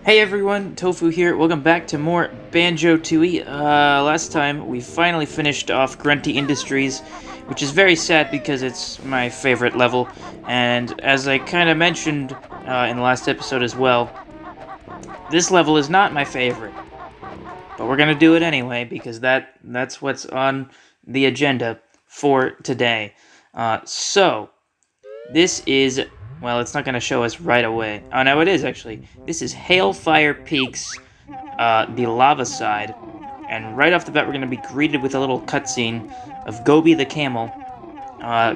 Hey everyone, Tofu here. Welcome back to more Banjo-Tooie. Last time we finally finished off Grunty Industries, which is very sad because it's my favorite level. And as I kind of mentioned in the last episode as well, this level is not my favorite. But we're gonna do it anyway because that's what's on the agenda for today. So this is, well, it's not going to show us right away. Oh, no, it is, actually. This is Hailfire Peaks, the lava side. And right off the bat, we're going to be greeted with a little cutscene of Gobi the camel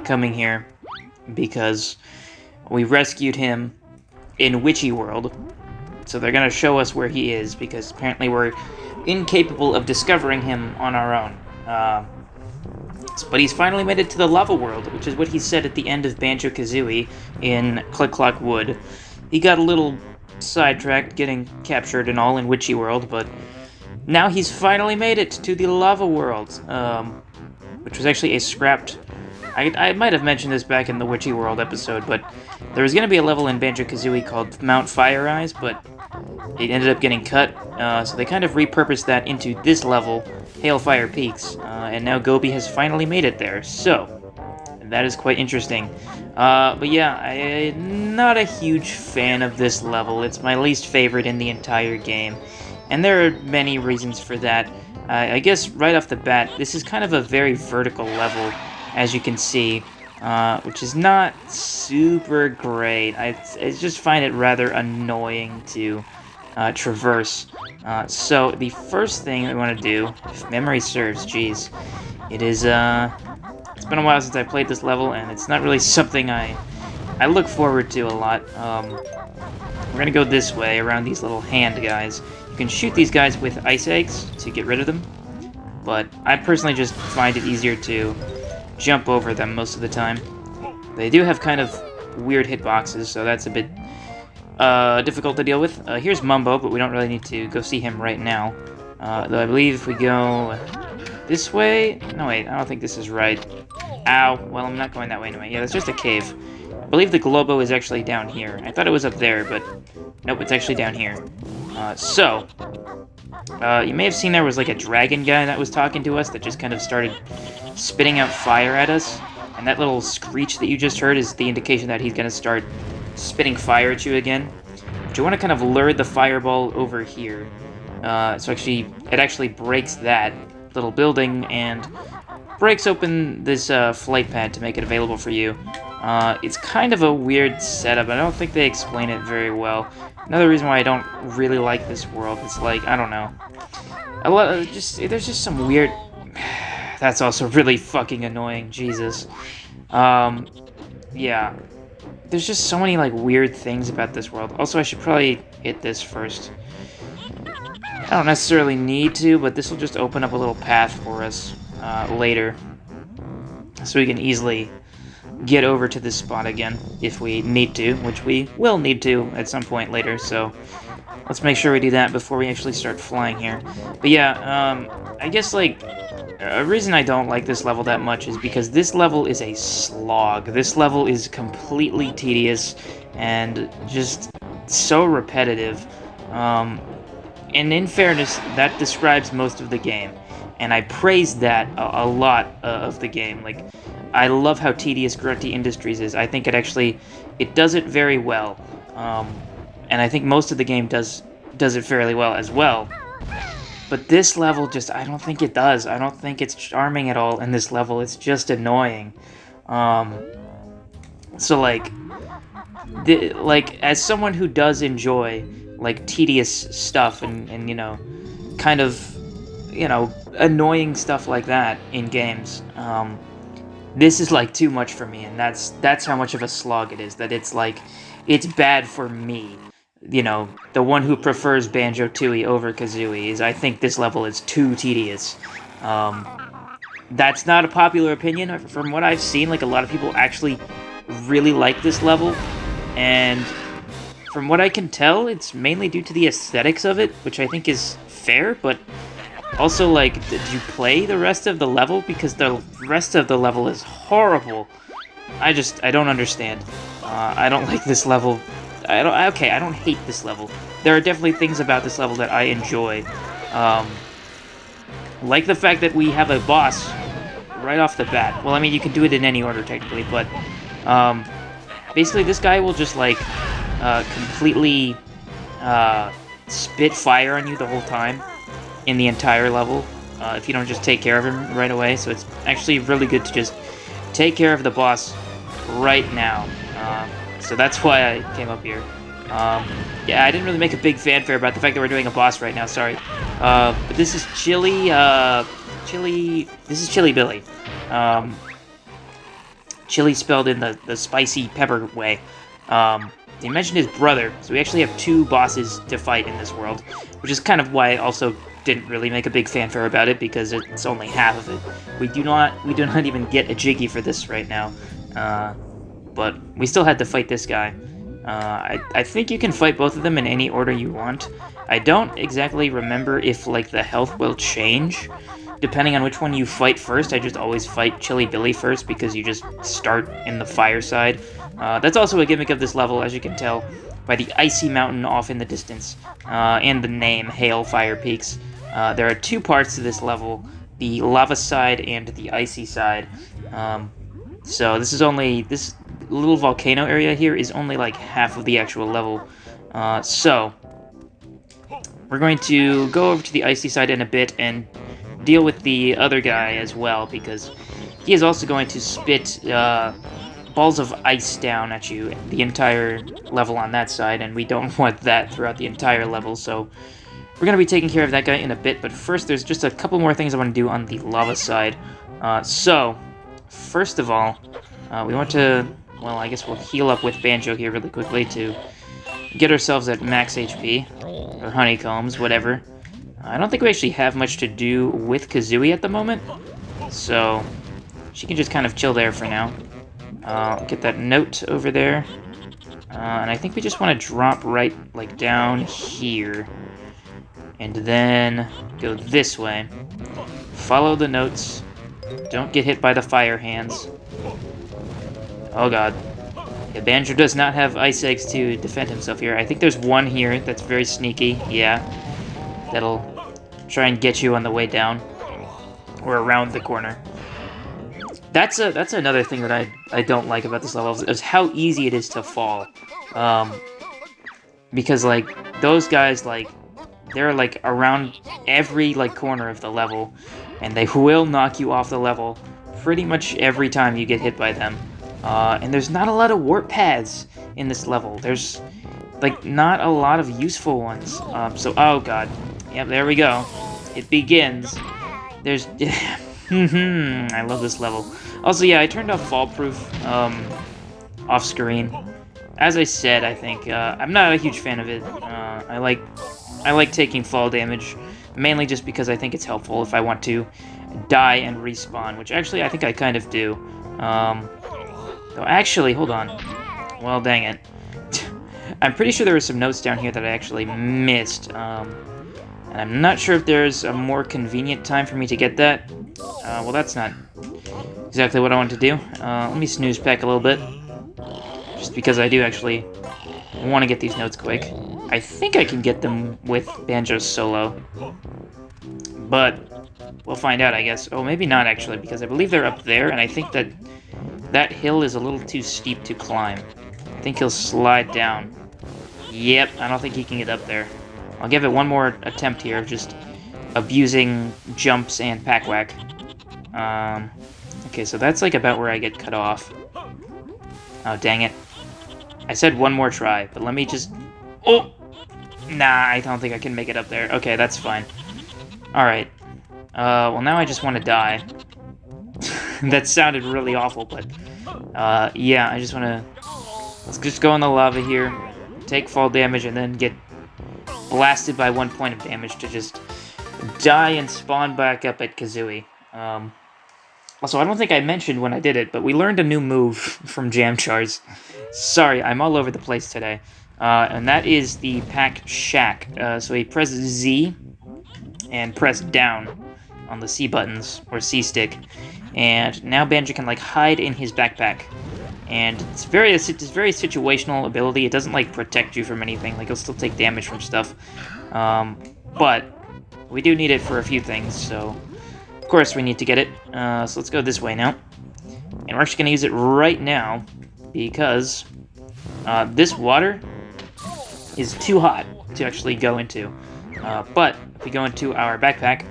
coming here. Because we rescued him in Witchy World. So they're going to show us where he is, because apparently we're incapable of discovering him on our own. But he's finally made it to the lava world, which is what he said at the end of Banjo-Kazooie in Click Clock Wood. He got a little sidetracked, getting captured and all in Witchy World, but now he's finally made it to the lava world, which was actually a scrapped... I might have mentioned this back in the Witchy World episode, but there was going to be a level in Banjo-Kazooie called Mount Fire Eyes, but it ended up getting cut, so they kind of repurposed that into this level, Hailfire Peaks, and now Gobi has finally made it there, so that is quite interesting. But yeah, I'm not a huge fan of this level. It's my least favorite in the entire game, and there are many reasons for that. I guess right off the bat, this is kind of a very vertical level, as you can see, which is not super great. I just find it rather annoying to traverse. So the first thing we want to do, if memory serves, geez, it is, it's been a while since I played this level, and it's not really something I look forward to a lot. We're gonna go this way, around these little hand guys. You can shoot these guys with ice eggs to get rid of them, but I personally just find it easier to jump over them most of the time. They do have kind of weird hitboxes, so that's a bit difficult to deal with. Here's Mumbo, but we don't really need to go see him right now. Though I believe if we go this way... No, wait, I don't think this is right. Ow. Well, I'm not going that way anyway. Yeah, that's just a cave. I believe the Globo is actually down here. I thought it was up there, but nope, it's actually down here. You may have seen there was like a dragon guy that was talking to us that just kind of started spitting out fire at us. And that little screech that you just heard is the indication that he's going to start spitting fire at you again. But you want to kind of lure the fireball over here. So it actually breaks that little building and breaks open this flight pad to make it available for you. It's kind of a weird setup. I don't think they explain it very well. Another reason why I don't really like this world is, like, I don't know. There's just some weird... That's also really fucking annoying, Jesus. Yeah. There's just so many, like, weird things about this world. Also, I should probably hit this first. I don't necessarily need to, but this will just open up a little path for us later. So we can easily get over to this spot again, if we need to, which we will need to at some point later, so let's make sure we do that before we actually start flying here. But yeah, I guess, like, a reason I don't like this level that much is because this level is a slog. This level is completely tedious and just so repetitive. And in fairness, that describes most of the game. And I praise that a lot of the game. Like, I love how tedious Grunty Industries is. I think it does it very well. And I think most of the game does it fairly well as well. But this level just, I don't think it does. I don't think it's charming at all in this level. It's just annoying. So, like, as someone who does enjoy, like, tedious stuff and you know, kind of, you know, annoying stuff like that in games, this is, like, too much for me, and that's how much of a slog it is, that it's, like, it's bad for me. You know, the one who prefers Banjo-Tooie over Kazooie I think this level is too tedious. That's not a popular opinion. From what I've seen, like, a lot of people actually really like this level, and from what I can tell, it's mainly due to the aesthetics of it, which I think is fair, but also, like, did you play the rest of the level? Because the rest of the level is horrible. I don't understand. I don't like this level. I don't hate this level. there are definitely things about this level that I enjoy. Like the fact that we have a boss right off the bat. Well, I mean, you can do it in any order, technically, but basically this guy will just, like, completely spit fire on you the whole time in the entire level if you don't just take care of him right away. So it's actually really good to just take care of the boss right now. So that's why I came up here. Yeah, I didn't really make a big fanfare about the fact that we're doing a boss right now, sorry. But this is this is Chili Billy. Chili spelled in the spicy pepper way. They mentioned his brother, so we actually have 2 bosses to fight in this world, which is kind of why I also didn't really make a big fanfare about it, because it's only half of it. We do not even get a Jiggy for this right now, but we still had to fight this guy. I think you can fight both of them in any order you want. I don't exactly remember if, like, the health will change depending on which one you fight first. I just always fight Chili Billy first because you just start in the fire side. That's also a gimmick of this level, as you can tell by the icy mountain off in the distance, and the name, Hailfire Peaks. There are 2 parts to this level, the lava side and the icy side. So this little volcano area here is only like half of the actual level. So we're going to go over to the icy side in a bit and deal with the other guy as well, because he is also going to spit balls of ice down at you the entire level on that side, and we don't want that throughout the entire level, so we're going to be taking care of that guy in a bit. But first, there's just a couple more things I want to do on the lava side. So, first of all, we want to, well, I guess we'll heal up with Banjo here really quickly to get ourselves at max HP, or honeycombs, whatever. I don't think we actually have much to do with Kazooie at the moment, so she can just kind of chill there for now. Get that note over there, and I think we just want to drop right, like, down here, and then go this way. Follow the notes. Don't get hit by the fire hands. Oh god. Yeah, Banjo does not have ice eggs to defend himself here. I think there's one here that's very sneaky. Yeah. That'll try and get you on the way down. Or around the corner. That's another thing that I don't like about this level, is how easy it is to fall. Because, like, those guys, like, they're, like, around every, like, corner of the level, and they will knock you off the level pretty much every time you get hit by them. And there's not a lot of warp paths in this level. There's, like, not a lot of useful ones. So, oh god. Yep, there we go. It begins. There's... I love this level. Also, yeah, I turned off fall proof off screen. As I said, I think I'm not a huge fan of it. I like taking fall damage, mainly just because I think it's helpful if I want to die and respawn, which actually I think I kind of do. Though actually, hold on. Well, dang it. I'm pretty sure there were some notes down here that I actually missed. And I'm not sure if there's a more convenient time for me to get that. Well, that's not exactly what I want to do. Let me snooze pack a little bit. Just because I do actually want to get these notes quick. I think I can get them with Banjo's solo. But we'll find out, I guess. Oh, maybe not, actually, because I believe they're up there, and I think that that hill is a little too steep to climb. I think he'll slide down. Yep, I don't think he can get up there. I'll give it one more attempt here, just abusing jumps and pack-whack. Okay, so that's like about where I get cut off. Oh, dang it. I said one more try, but let me just... Oh! Nah, I don't think I can make it up there. Okay, that's fine. Alright. Well, now I just want to die. That sounded really awful, but... yeah, I just want to... Let's just go in the lava here, take fall damage, and then get blasted by 1 point of damage to just die and spawn back up at Kazooie. Also, I don't think I mentioned when I did it, but we learned a new move from Jam Chars. Sorry, I'm all over the place today. And that is the Pack Shack. So we press Z and press down on the C buttons, or C stick. And now Banjo can, like, hide in his backpack. and it's very situational ability. It doesn't like protect you from anything. Like, you'll still take damage from stuff, but we do need it for a few things. So of course we need to get it. So let's go this way now, and we're actually gonna use it right now because this water is too hot to actually go into. But if we go into our backpack,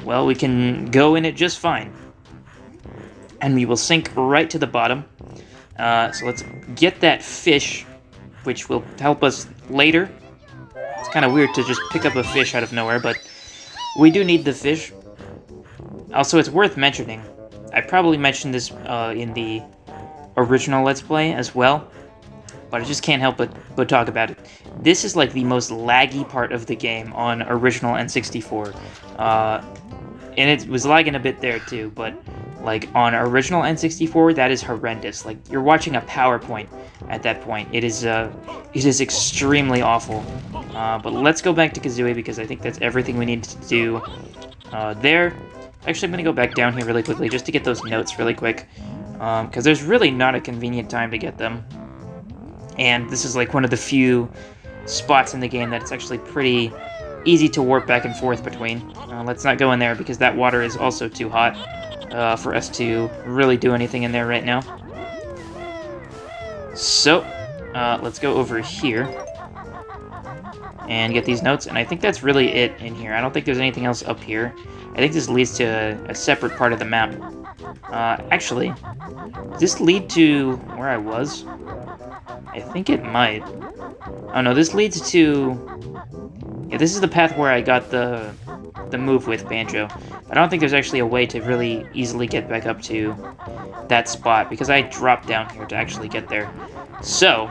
well, we can go in it just fine. And we will sink right to the bottom. So let's get that fish, which will help us later. It's kind of weird to just pick up a fish out of nowhere, but we do need the fish. Also, it's worth mentioning, I probably mentioned this in the original Let's Play as well, but I just can't help but talk about it. This is like the most laggy part of the game on original N64. And it was lagging a bit there too, but like on original N64, that is horrendous. Like, you're watching a PowerPoint at that point. It is extremely awful. But let's go back to Kazooie because I think that's everything we need to do there. Actually, I'm gonna go back down here really quickly just to get those notes really quick, because there's really not a convenient time to get them. And this is like one of the few spots in the game that it's actually pretty easy to warp back and forth between. Let's not go in there because that water is also too hot for us to really do anything in there right now. So, let's go over here and get these notes, and I think that's really it in here. I don't think there's anything else up here. I think this leads to a separate part of the map. Actually, does this lead to where I was? I think it might. Oh no, this leads to... Yeah, this is the path where I got the move with Banjo. I don't think there's actually a way to really easily get back up to that spot, because I dropped down here to actually get there. So,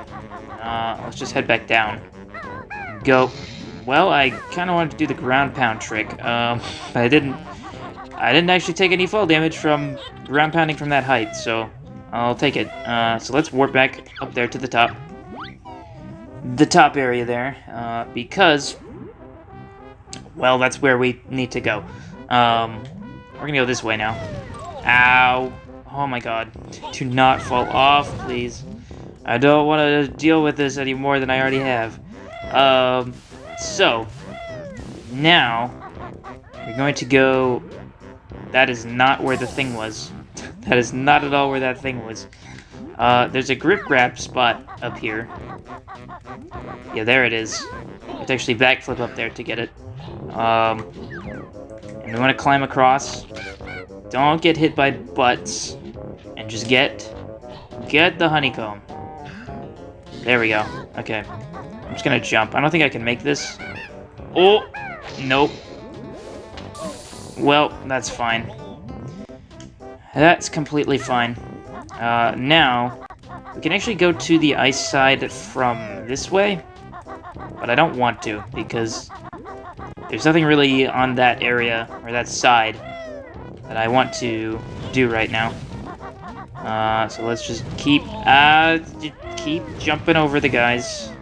let's just head back down. Go. Well, I kind of wanted to do the ground pound trick, but I didn't actually take any fall damage from ground pounding from that height, so I'll take it. So let's warp back up there to the top. The top area there, because... well, that's where we need to go. We're gonna go this way now. Ow. Oh my god. Do not fall off, please. I don't want to deal with this any more than I already have. So, now, we're going to go... That is not where the thing was. That is not at all where that thing was. There's a grip grab spot up here. Yeah, there it is. You have to actually backflip up there to get it. And we want to climb across. Don't get hit by butts. And just get the honeycomb. There we go. Okay. I'm just gonna jump. I don't think I can make this. Oh! Nope. Well, that's fine. That's completely fine. Now, we can actually go to the ice side from this way, but I don't want to, because there's nothing really on that area, or that side, that I want to do right now. So let's just keep jumping over the guys.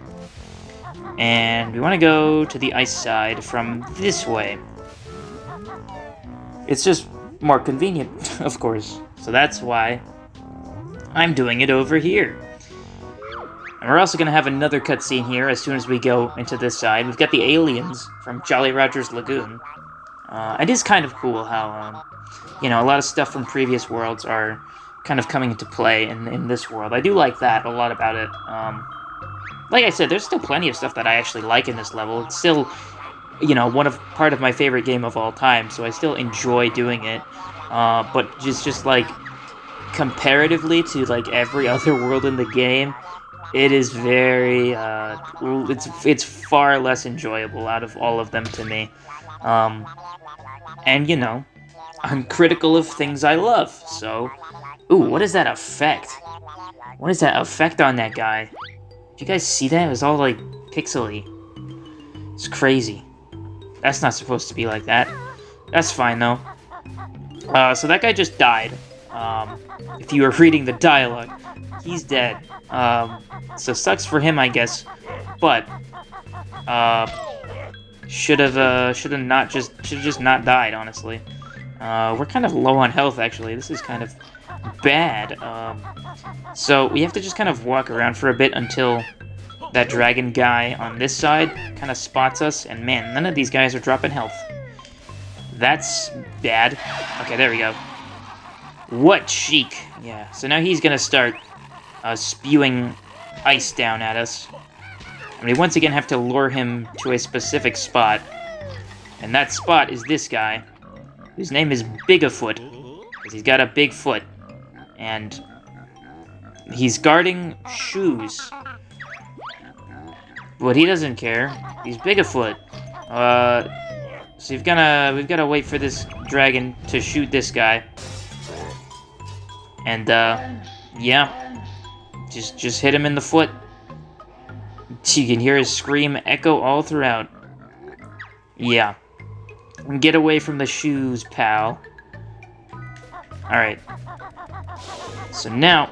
And we want to go to the ice side from this way. It's just more convenient, of course. So that's why I'm doing it over here. And we're also going to have another cutscene here as soon as we go into this side. We've got the aliens from Jolly Roger's Lagoon. It is kind of cool how, you know, a lot of stuff from previous worlds are kind of coming into play in this world. I do like that a lot about it. Like I said, there's still plenty of stuff that I actually like in this level. It's still, you know, part of my favorite game of all time, so I still enjoy doing it. But just like, comparatively to, like, every other world in the game, it is very, it's far less enjoyable out of all of them to me. And, you know, I'm critical of things I love, so... Ooh, what is that effect? What is that effect on that guy? Did you guys see that? It was all, like, pixely. It's crazy. That's not supposed to be like that. That's fine, though. So that guy just died. If you were reading the dialogue, he's dead. So sucks for him, I guess. But, should have just not died, honestly. We're kind of low on health, actually. This is kind of bad. So we have to just kind of walk around for a bit until that dragon guy on this side kind of spots us. And man, none of these guys are dropping health. That's bad. Okay, there we go. What cheek. Yeah, so now he's gonna start spewing ice down at us. And we once again have to lure him to a specific spot. And that spot is this guy, whose name is Bigafoot, because he's got a big foot. And he's guarding shoes. But he doesn't care. He's Bigafoot. So we've gotta wait for this dragon to shoot this guy. And yeah. Just hit him in the foot. You can hear his scream echo all throughout. Yeah. Get away from the shoes, pal. Alright. So now,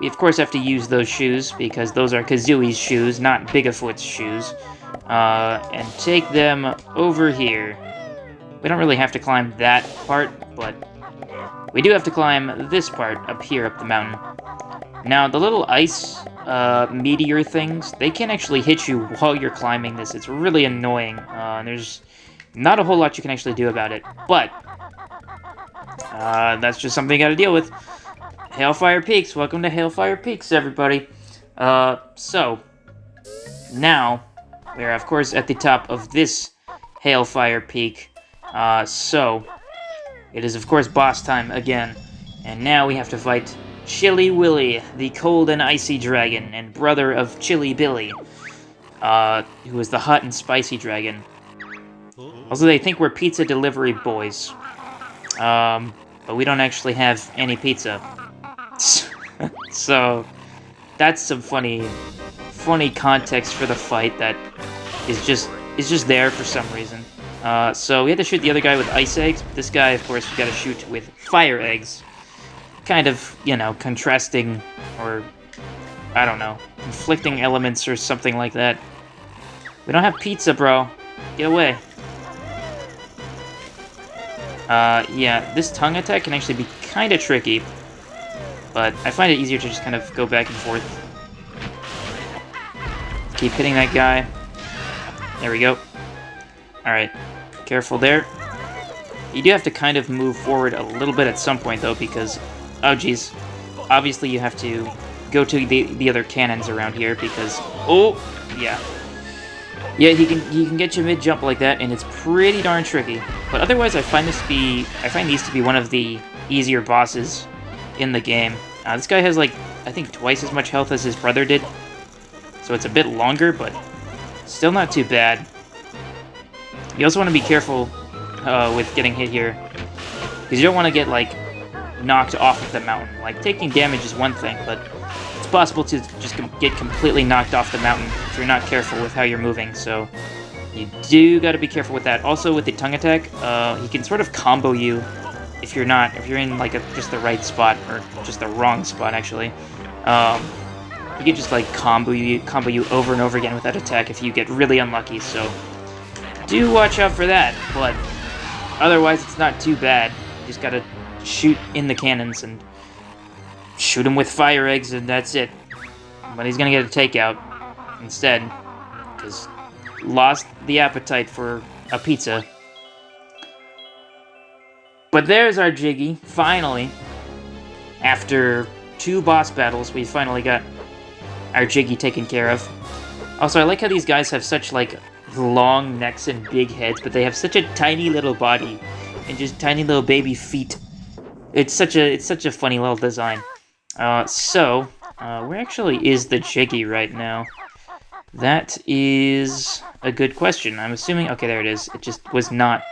we of course have to use those shoes, because those are Kazooie's shoes, not Bigafoot's shoes. And take them over here. We don't really have to climb that part, but we do have to climb this part up here, up the mountain. Now, the little ice meteor things, they can actually hit you while you're climbing this. It's really annoying. There's not a whole lot you can actually do about it, but that's just something you gotta deal with. Hailfire Peaks, welcome to Hailfire Peaks, everybody. So, now, we're of course at the top of this Hailfire Peak. So, it is of course boss time again. And now we have to fight Chilly Willy, the cold and icy dragon, and brother of Chilly Billy, who is the hot and spicy dragon. Also, they think we're pizza delivery boys. But we don't actually have any pizza. So, that's some funny context for the fight that is just there for some reason. So we had to shoot the other guy with ice eggs. But this guy, of course, we got to shoot with fire eggs. Kind of, you know, contrasting, or, I don't know, conflicting elements or something like that. We don't have pizza, bro. Get away. Yeah, this tongue attack can actually be kind of tricky. But I find it easier to just kind of go back and forth. Keep hitting that guy. There we go. Alright. Careful there. You do have to kind of move forward a little bit at some point, though, because... Oh, jeez. Obviously, you have to go to the other cannons around here, because... Oh! Yeah. Yeah, he can get you mid-jump like that, and it's pretty darn tricky. But otherwise, I find these to be one of the easier bosses in the game. This guy has, like, I think twice as much health as his brother did. So it's a bit longer, but still not too bad. You also want to be careful with getting hit here, because you don't want to get, like, knocked off of the mountain. Like, taking damage is one thing, but it's possible to just get completely knocked off the mountain if you're not careful with how you're moving, so you do got to be careful with that. Also, with the tongue attack, he can sort of combo you if you're in, like, just the right spot, or just the wrong spot, actually. He can just, like, combo you over and over again with that attack if you get really unlucky, so do watch out for that, but otherwise it's not too bad. You just gotta shoot in the cannons and shoot him with fire eggs, and that's it. But he's gonna get a takeout instead, because lost the appetite for a pizza. But there's our Jiggy, finally. After 2 boss battles, we finally got our Jiggy taken care of. Also, I like how these guys have such, like, long necks and big heads, but they have such a tiny little body and just tiny little baby feet. It's such a funny little design. So, where actually is the Jiggy right now? That is a good question. I'm assuming... Okay, there it is. It just was not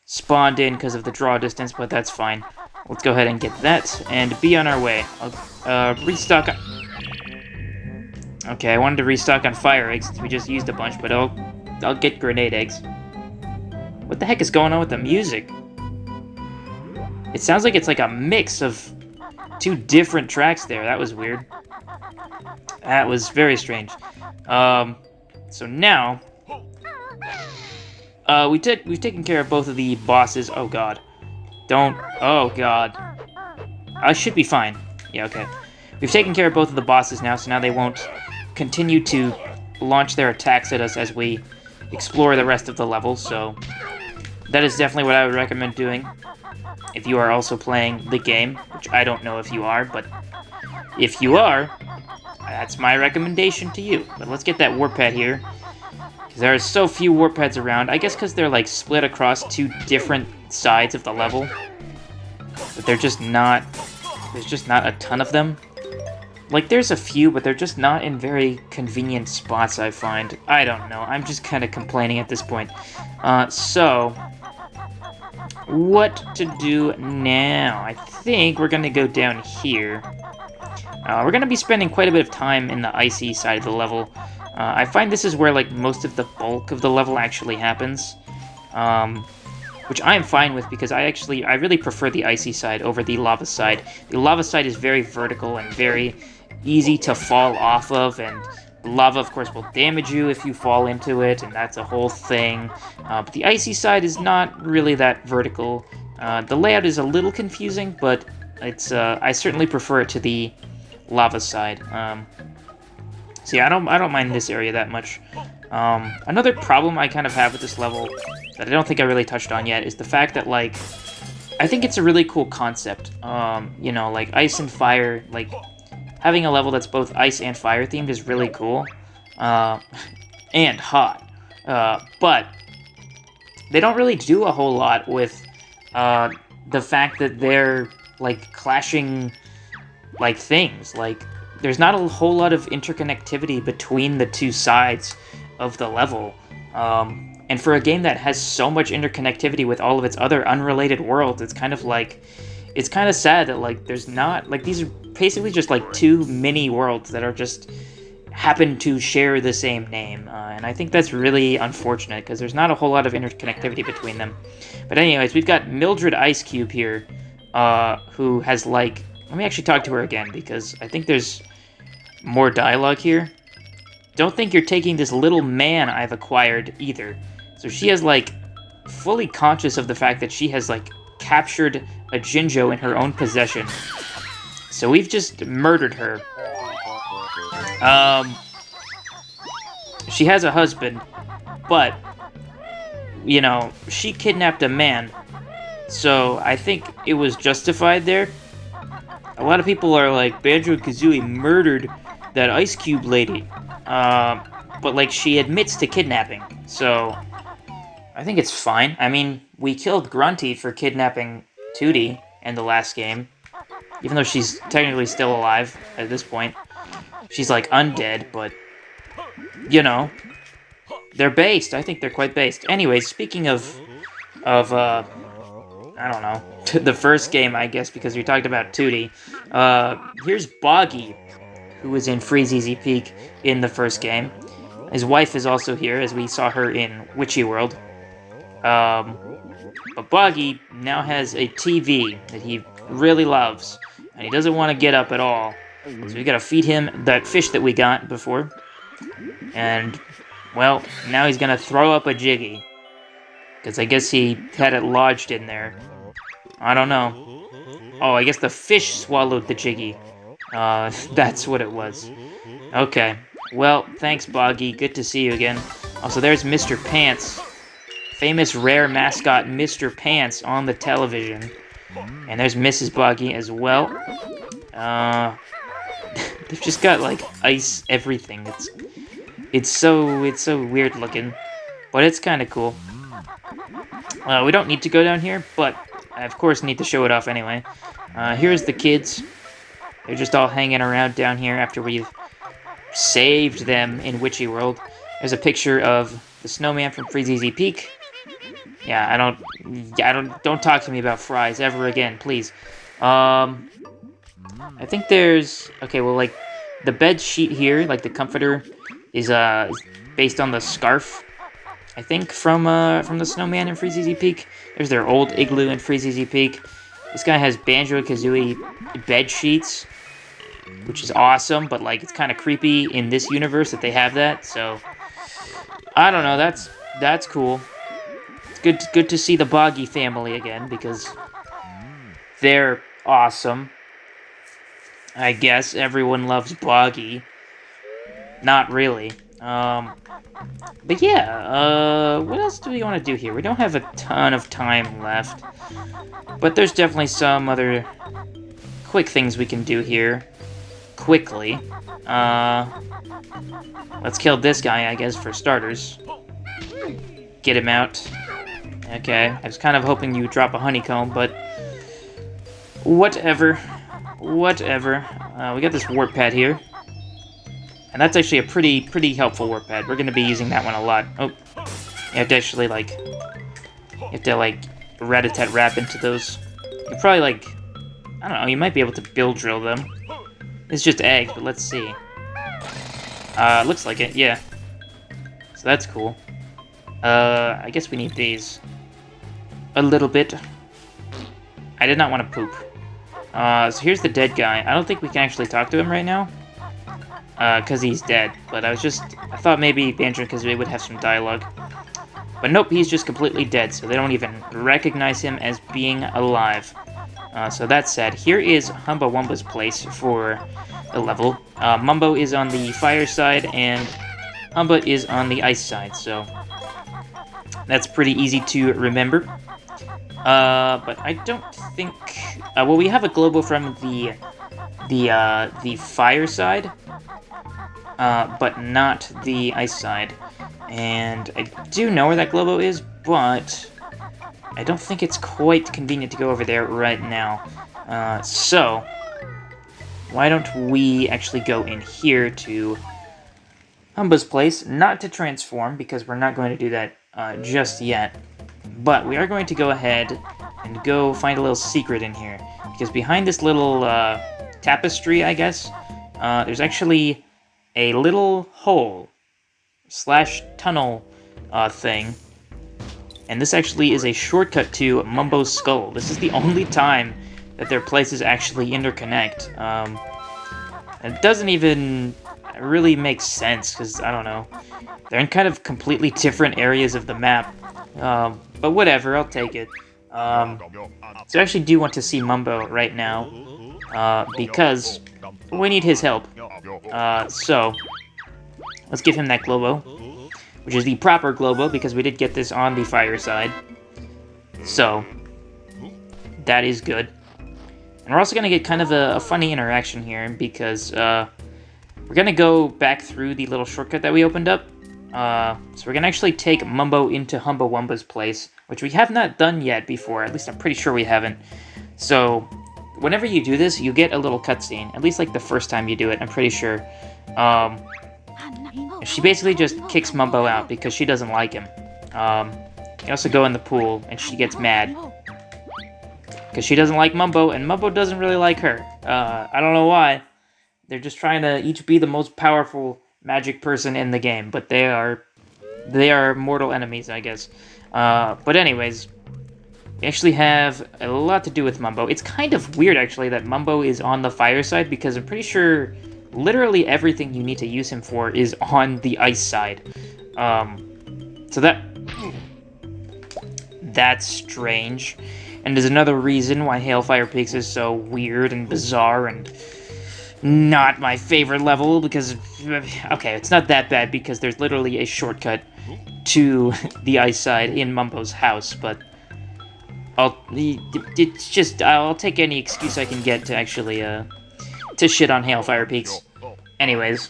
spawned in because of the draw distance, but that's fine. Let's go ahead and get that and be on our way. I'll restock... Okay, I wanted to restock on fire eggs since we just used a bunch, but I'll get grenade eggs. What the heck is going on with the music? It sounds like it's like a mix of 2 different tracks there. That was weird. That was very strange. So now... we've taken care of both of the bosses. Oh god. Don't... Oh god. I should be fine. Yeah, okay. We've taken care of both of the bosses now, so now they won't continue to launch their attacks at us as we explore the rest of the level, so that is definitely what I would recommend doing if you are also playing the game, which I don't know if you are, but if you are, that's my recommendation to you. But let's get that warp pad here. There are so few warp pads around. I guess because they're like split across two different sides of the level. But they're just not... There's just not a ton of them. Like, there's a few, but they're just not in very convenient spots, I find. I don't know. I'm just kind of complaining at this point. So... what to do now? I think we're going to go down here. We're going to be spending quite a bit of time in the icy side of the level. I find this is where, like, most of the bulk of the level actually happens. Which I'm fine with because I really prefer the icy side over the lava side. The lava side is very vertical and very easy to fall off of, and lava, of course, will damage you if you fall into it, and that's a whole thing. But the icy side is not really that vertical. The layout is a little confusing, but it's I certainly prefer it to the lava side. So yeah, I don't mind this area that much. Another problem I kind of have with this level that I don't think I really touched on yet is the fact that, like, I think it's a really cool concept. You know, like ice and fire, like having a level that's both ice and fire themed is really cool. And hot. But they don't really do a whole lot with the fact that they're, like, clashing, like, things. Like, there's not a whole lot of interconnectivity between the two sides of the level. And for a game that has so much interconnectivity with all of its other unrelated worlds, it's kind of like... It's kind of sad that, like, there's not... Like, these are basically just, like, two mini worlds that are just... happen to share the same name. And I think that's really unfortunate, because there's not a whole lot of interconnectivity between them. But anyways, we've got Mildred Ice Cube here, who has, like... Let me actually talk to her again, because I think there's more dialogue here. Don't think you're taking this little man I've acquired, either. So she is, like, fully conscious of the fact that she has, like, captured a Jinjo in her own possession. So we've just murdered her. She has a husband, but, you know, she kidnapped a man. So I think it was justified there. A lot of people are like, Banjo-Kazooie murdered that Ice Cube lady. But, like, she admits to kidnapping. So I think it's fine. I mean, we killed Grunty for kidnapping Tootie in the last game. Even though she's technically still alive at this point. She's, like, undead, but, you know, they're based. I think they're quite based. Anyways, speaking of I don't know, the first game, I guess, because we talked about Tootie. Here's Boggy, who was in Freezeezy Peak in the first game. His wife is also here, as we saw her in Witchy World. But Boggy now has a TV that he really loves, and he doesn't want to get up at all. So we gotta feed him that fish that we got before. And, well, now he's gonna throw up a Jiggy. Because I guess he had it lodged in there. I don't know. Oh, I guess the fish swallowed the Jiggy. That's what it was. Okay. Well, thanks, Boggy. Good to see you again. Also, there's Mr. Pants. Famous rare mascot Mr. Pants on the television. And there's Mrs. Boggy as well. They've just got, like, ice everything. It's so weird looking. But it's kind of cool. We don't need to go down here, but I, of course, need to show it off anyway. Here's the kids. They're just all hanging around down here after we've saved them in Witchy World. There's a picture of the snowman from Freezeezy Peak. Yeah, don't talk to me about fries ever again, please. I think there's... Okay, well, like, the bed sheet here, like the comforter, is based on the scarf, I think, from the snowman in Freezeezy Peak. There's their old igloo in Freezeezy Peak. This guy has Banjo-Kazooie bed sheets, which is awesome, but, like, it's kind of creepy in this universe that they have that, so... I don't know, that's cool. It's good to see the Boggy family again, because they're awesome. I guess everyone loves Boggy. Not really. But yeah, what else do we want to do here? We don't have a ton of time left, but there's definitely some other quick things we can do here. Quickly. Let's kill this guy, I guess, for starters. Get him out. Okay, I was kind of hoping you would drop a honeycomb, but whatever. Whatever. We got this warp pad here. And that's actually a pretty helpful warp pad. We're going to be using that one a lot. Oh, you have to actually, like, rat-a-tat-rap into those. You probably, like, I don't know, you might be able to build drill them. It's just eggs, but let's see. Looks like it, yeah. So that's cool. I guess we need these. A little bit. I did not want to poop. So here's the dead guy. I don't think we can actually talk to him right now. Because he's dead. But I thought maybe Banjo-Tooie would have some dialogue. But nope, he's just completely dead, so they don't even recognize him as being alive. So that's sad. Here is Humba Wumba's place for the level. Mumbo is on the fire side, and Humba is on the ice side, so that's pretty easy to remember. But I don't think... well, we have a Globo from the fire side, but not the ice side. And I do know where that Globo is, but I don't think it's quite convenient to go over there right now. So, why don't we actually go in here to Humba's place, not to transform, because we're not going to do that just yet. But we are going to go ahead and go find a little secret in here. Because behind this little tapestry, I guess, there's actually a little hole / tunnel thing. And this actually is a shortcut to Mumbo's skull. This is the only time that their places actually interconnect. It doesn't even really make sense, because, I don't know, they're in kind of completely different areas of the map. But whatever, I'll take it. So I actually do want to see Mumbo right now, because we need his help. So, let's give him that Globo, which is the proper Globo, because we did get this on the fire side. So, that is good. And we're also going to get kind of a funny interaction here, because we're going to go back through the little shortcut that we opened up. So we're going to actually take Mumbo into Humba Wumba's place, which we have not done yet before. At least I'm pretty sure we haven't. So, whenever you do this, you get a little cutscene. At least like the first time you do it, I'm pretty sure. She basically just kicks Mumbo out because she doesn't like him. You can also go in the pool, and she gets mad because she doesn't like Mumbo, and Mumbo doesn't really like her. I don't know why. They're just trying to each be the most powerful magic person in the game, but they are mortal enemies, I guess. But anyways, we actually have a lot to do with Mumbo. It's kind of weird, actually, that Mumbo is on the fire side, because I'm pretty sure literally everything you need to use him for is on the ice side. So that's strange. And there's another reason why Hailfire Peaks is so weird and bizarre and not my favorite level, because, okay, it's not that bad, because there's literally a shortcut to the ice side in Mumbo's house, but I'll take any excuse I can get to actually, to shit on Hailfire Peaks. Anyways,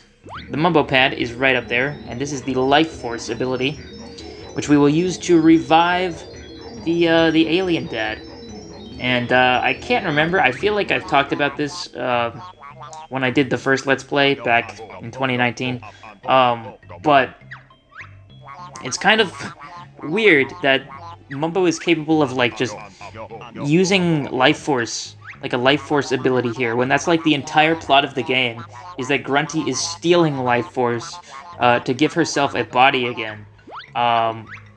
the Mumbo pad is right up there, and this is the Life Force ability, which we will use to revive the alien dad. And, I can't remember, I feel like I've talked about this, when I did the first Let's Play back in 2019, but it's kind of weird that Mumbo is capable of, like, just using Life Force, like a Life Force ability here, when that's, like, the entire plot of the game, is that Grunty is stealing Life Force, to give herself a body again.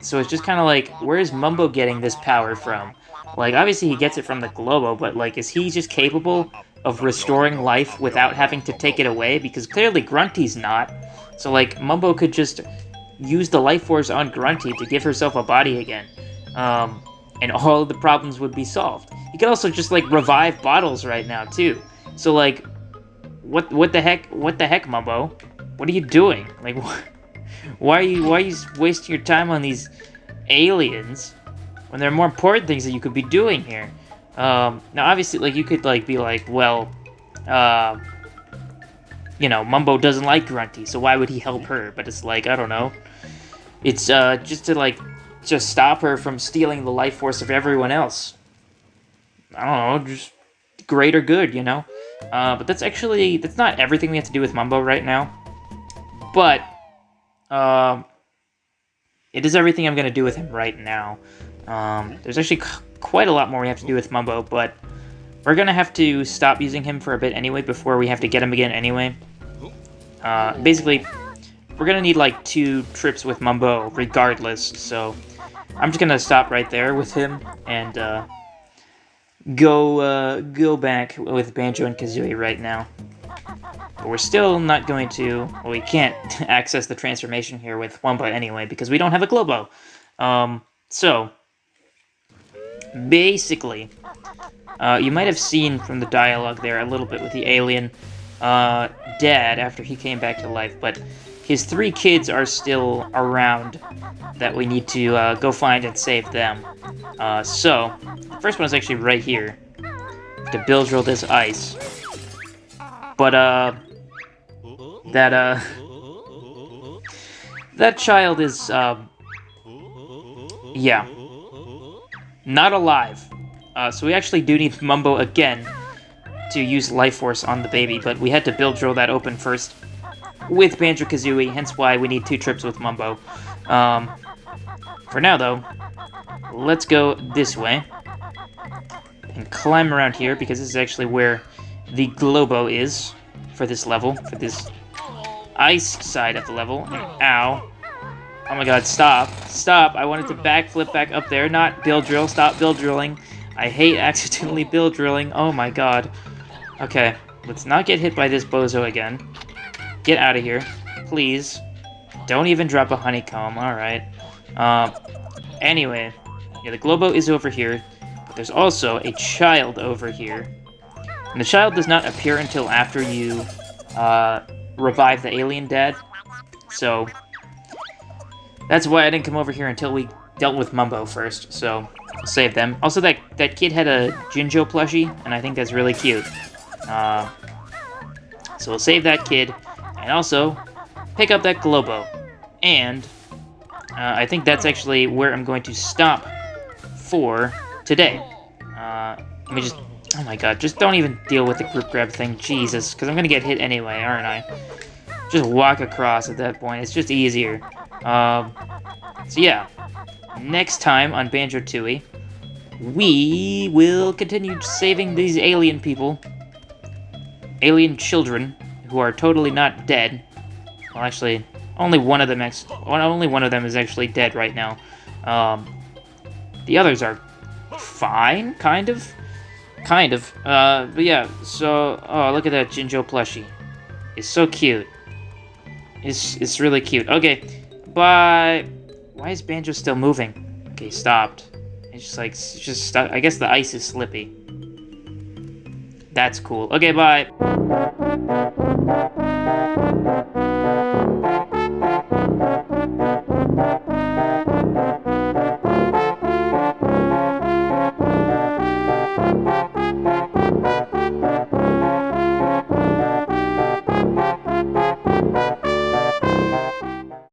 So it's just kind of like, where is Mumbo getting this power from? Like, obviously he gets it from the Globo, but, like, is he just capable of restoring life without having to take it away? Because clearly Grunty's not. So, like, Mumbo could just use the Life Force on Grunty to give herself a body again. And all of the problems would be solved. You could also just, like, revive bottles right now, too. So, like, What the heck? What the heck, Mumbo? What are you doing? Like, why are you wasting your time on these aliens when there are more important things that you could be doing here? Now obviously, like, you could like be like, well, you know, Mumbo doesn't like Grunty, so why would he help her? But it's like, I don't know. It's just to like just stop her from stealing the life force of everyone else. I don't know, just greater good, you know? But that's not everything we have to do with Mumbo right now. But, it is everything I'm going to do with him right now. There's actually quite a lot more we have to do with Mumbo, but we're going to have to stop using him for a bit anyway before we have to get him again anyway. Basically, we're going to need like 2 trips with Mumbo regardless, so I'm just going to stop right there with him and go back with Banjo and Kazooie right now. But we're still not going to... Well, we can't access the transformation here with Wumpa anyway, because we don't have a Globo. So, basically, you might have seen from the dialogue there a little bit with the alien dad after he came back to life, but his 3 kids are still around that we need to go find and save them. So, the first one is actually right here. To build drill this ice. But, that child is, yeah. Not alive. So we actually do need Mumbo again to use Life Force on the baby, but we had to build drill that open first with Banjo-Kazooie, hence why we need 2 trips with Mumbo. For now, though, let's go this way and climb around here, because this is actually where the Globo is for this level, for this ice side of the level. And, ow. Oh my god, stop. Stop. I wanted to backflip back up there, not build drill. Stop build drilling. I hate accidentally build drilling. Oh my god. Okay, let's not get hit by this bozo again. Get out of here. Please. Don't even drop a honeycomb. Alright. Anyway. Yeah, the Globo is over here. But there's also a child over here. And the child does not appear until after you revive the alien dad. So, that's why I didn't come over here until we dealt with Mumbo first. So, we'll save them. Also, that kid had a Jinjo plushie, and I think that's really cute. So we'll save that kid, and also pick up that Globo. And I think that's actually where I'm going to stop for today. Let me just... Oh my god, just don't even deal with the group grab thing. Jesus, because I'm going to get hit anyway, aren't I? Just walk across at that point. It's just easier. So yeah, next time on Banjo-Tooie, we will continue saving these alien people. Alien children who are totally not dead. Well, actually, only one of them is actually dead right now. The others are fine, kind of. But yeah, so, oh, look at that Jinjo plushie. It's so cute. It's really cute. Okay, bye. Why is Banjo still moving? Okay, stopped. It's just stuck. I guess the ice is slippy. That's cool. Okay, bye.